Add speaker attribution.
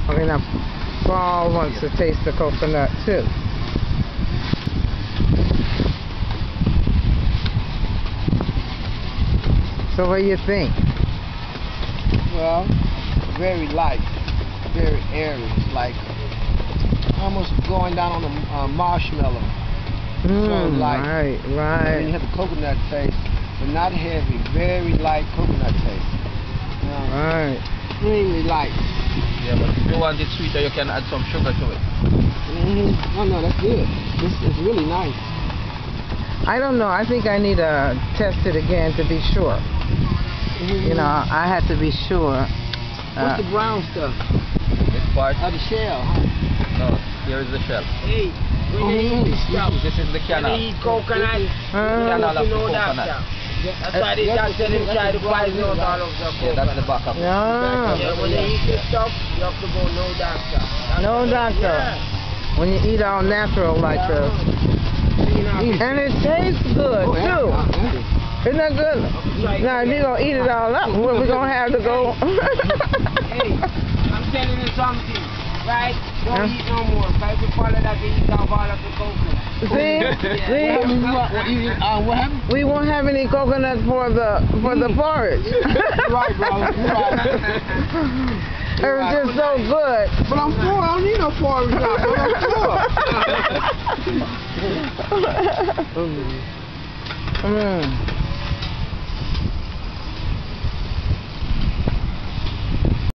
Speaker 1: Okay, now Paul wants to taste the coconut too. So what do you think?
Speaker 2: Well, very light, very airy. It's like almost going down on a marshmallow. So light.
Speaker 1: Right,
Speaker 2: And
Speaker 1: right.
Speaker 2: then you have the coconut taste, but not heavy. Very light coconut taste.
Speaker 1: Right.
Speaker 2: Extremely light.
Speaker 3: Yeah, but if you want it sweeter, you can add some sugar to it.
Speaker 2: Oh no, that's good. This is really nice.
Speaker 1: I don't know. I think I need to test it again to be sure. You know, I had to be sure.
Speaker 2: What's the brown stuff?
Speaker 3: This part?
Speaker 2: Oh, the shell, huh?
Speaker 3: No, here is the shell.
Speaker 4: Hey, when you eat this stuff,
Speaker 3: This is the
Speaker 4: when
Speaker 3: kernel.
Speaker 4: you eat coconut, you
Speaker 3: Kernel
Speaker 4: have
Speaker 3: of
Speaker 4: to
Speaker 3: the
Speaker 4: know that
Speaker 3: coconut.
Speaker 4: stuff. That's why they just said they try to poison out all of the
Speaker 3: Yeah, that's the
Speaker 4: coconut.
Speaker 3: back of it.
Speaker 1: Yeah.
Speaker 4: Yeah, when they eat this stuff, you have to go no doctor.
Speaker 1: No doctor.
Speaker 4: Yeah.
Speaker 1: When you eat all natural like this. And it tastes good too. Isn't that good? Now if you're gonna eat it all up, what we gonna have to go?
Speaker 4: Hey, I'm telling you something, right? Don't eat no more. Because you follow that, you eat off all of the coconut.
Speaker 1: See?
Speaker 2: What happened?
Speaker 1: We won't have any coconut for the porridge.
Speaker 2: Right, bro. Right.
Speaker 1: It was just so good.
Speaker 2: But I'm full. I don't need no porridge now. I'm full.
Speaker 1: Mm.